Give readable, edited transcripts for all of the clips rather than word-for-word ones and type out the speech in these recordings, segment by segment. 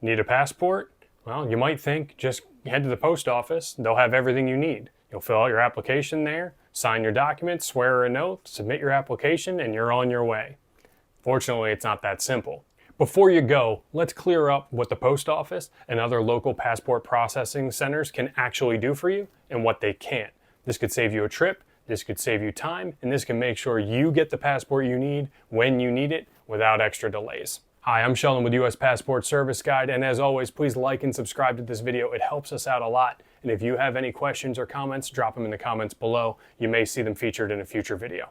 Need a passport? Well, you might think just head to the post office. They'll have everything you need. You'll fill out your application there, sign your documents, swear an oath, submit your application, and you're on your way. Fortunately, it's not that simple. Before you go, let's clear up what the post office and other local passport processing centers can actually do for you and what they can't. This could save you a trip, this could save you time, and this can make sure you get the passport you need when you need it without extra delays. Hi, I'm Sheldon with US Passport Service Guide, and as always, please like and subscribe to this video. It helps us out a lot. And if you have any questions or comments, drop them in the comments below. You may see them featured in a future video.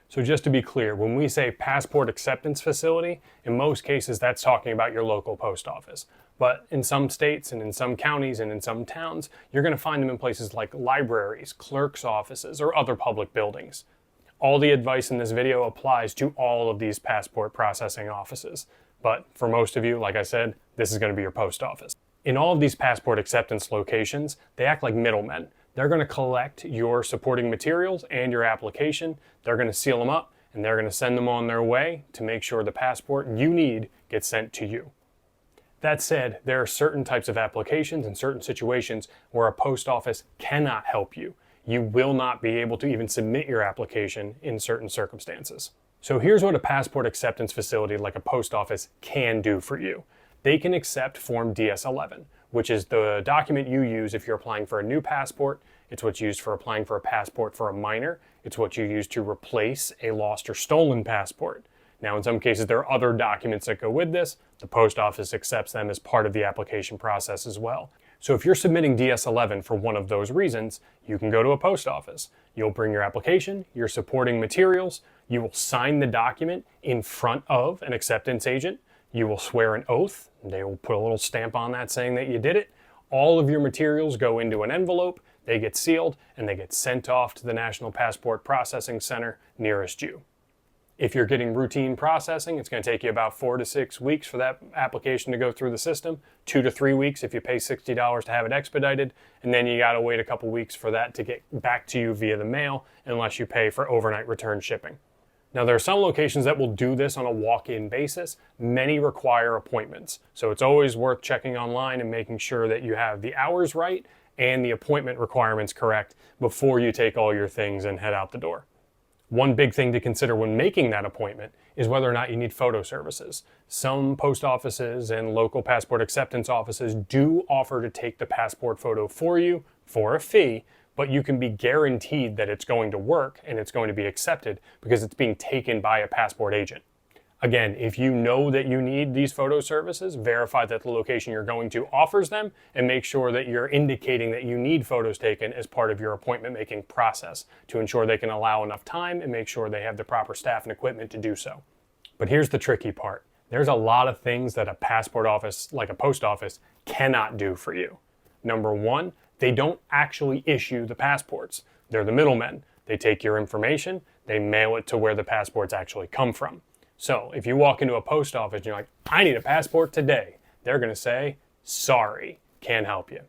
So just to be clear, when we say passport acceptance facility, in most cases that's talking about your local post office. But in some states and in some counties and in some towns, you're going to find them in places like libraries, clerk's offices, or other public buildings. All the advice in this video applies to all of these passport processing offices. But for most of you, like I said, this is going to be your post office. In all of these passport acceptance locations, they act like middlemen. They're going to collect your supporting materials and your application. They're going to seal them up and they're going to send them on their way to make sure the passport you need gets sent to you. That said, there are certain types of applications and certain situations where a post office cannot help you. You will not be able to even submit your application in certain circumstances. So here's what a passport acceptance facility like a post office can do for you. They can accept Form DS-11, which is the document you use if you're applying for a new passport. It's what's used for applying for a passport for a minor. It's what you use to replace a lost or stolen passport. Now, in some cases, there are other documents that go with this. The post office accepts them as part of the application process as well. So if you're submitting DS-11 for one of those reasons, you can go to a post office. You'll bring your application, your supporting materials, you will sign the document in front of an acceptance agent, you will swear an oath, they will put a little stamp on that saying that you did it. All of your materials go into an envelope, they get sealed, and they get sent off to the National Passport Processing Center nearest you. If you're getting routine processing, it's going to take you about 4 to 6 weeks for that application to go through the system, 2 to 3 weeks if you pay $60 to have it expedited, and then you got to wait a couple weeks for that to get back to you via the mail unless you pay for overnight return shipping. Now, there are some locations that will do this on a walk-in basis. Many require appointments, so it's always worth checking online and making sure that you have the hours right and the appointment requirements correct before you take all your things and head out the door. One big thing to consider when making that appointment is whether or not you need photo services. Some post offices and local passport acceptance offices do offer to take the passport photo for you for a fee, but you can be guaranteed that it's going to work and it's going to be accepted because it's being taken by a passport agent. Again, if you know that you need these photo services, verify that the location you're going to offers them and make sure that you're indicating that you need photos taken as part of your appointment making process to ensure they can allow enough time and make sure they have the proper staff and equipment to do so. But here's the tricky part. There's a lot of things that a passport office, like a post office, cannot do for you. Number one, they don't actually issue the passports. They're the middlemen. They take your information, they mail it to where the passports actually come from. So if you walk into a post office and you're like, I need a passport today, they're going to say, sorry, can't help you.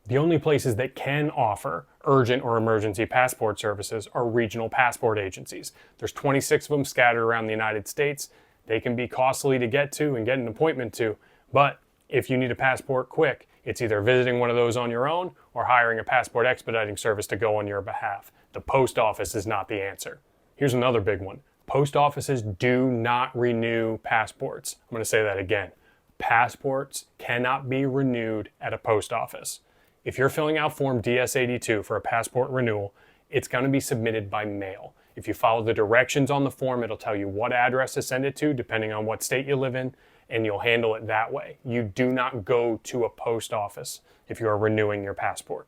The only places that can offer urgent or emergency passport services are regional passport agencies. There's 26 of them scattered around the United States. They can be costly to get to and get an appointment to, but if you need a passport quick, it's either visiting one of those on your own or hiring a passport expediting service to go on your behalf. The post office is not the answer. Here's another big one. Post offices do not renew passports. I'm going to say that again. Passports cannot be renewed at a post office. If you're filling out Form DS-82 for a passport renewal, it's going to be submitted by mail. If you follow the directions on the form, it'll tell you what address to send it to, depending on what state you live in, and you'll handle it that way. You do not go to a post office if you are renewing your passport.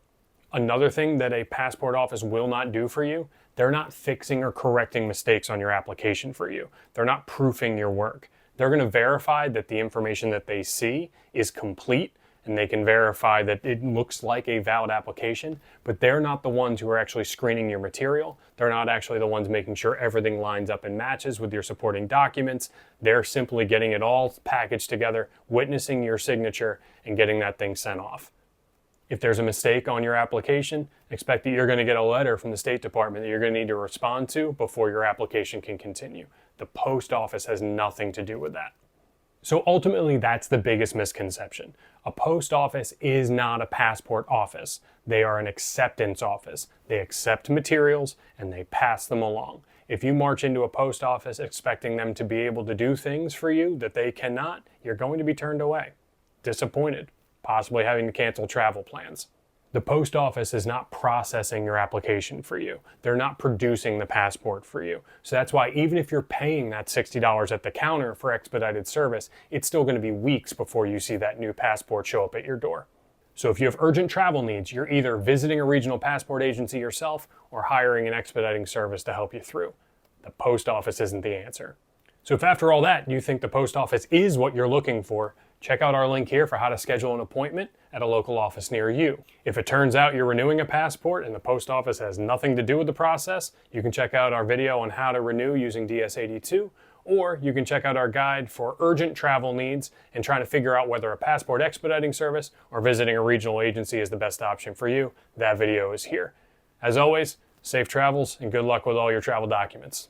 Another thing that a passport office will not do for you, they're not fixing or correcting mistakes on your application for you. They're not proofing your work. They're going to verify that the information that they see is complete, and they can verify that it looks like a valid application, but they're not the ones who are actually screening your material. They're not actually the ones making sure everything lines up and matches with your supporting documents. They're simply getting it all packaged together, witnessing your signature, and getting that thing sent off. If there's a mistake on your application, expect that you're going to get a letter from the State Department that you're going to need to respond to before your application can continue. The post office has nothing to do with that. So ultimately, that's the biggest misconception. A post office is not a passport office. They are an acceptance office. They accept materials and they pass them along. If you march into a post office expecting them to be able to do things for you that they cannot, you're going to be turned away, disappointed, possibly having to cancel travel plans. The post office is not processing your application for you. They're not producing the passport for you. So that's why even if you're paying that $60 at the counter for expedited service, it's still going to be weeks before you see that new passport show up at your door. So if you have urgent travel needs, you're either visiting a regional passport agency yourself or hiring an expediting service to help you through. The post office isn't the answer. So if after all that you think the post office is what you're looking for, check out our link here for how to schedule an appointment at a local office near you. If it turns out you're renewing a passport and the post office has nothing to do with the process, you can check out our video on how to renew using DS82, or you can check out our guide for urgent travel needs and trying to figure out whether a passport expediting service or visiting a regional agency is the best option for you. That video is here. As always, safe travels and good luck with all your travel documents.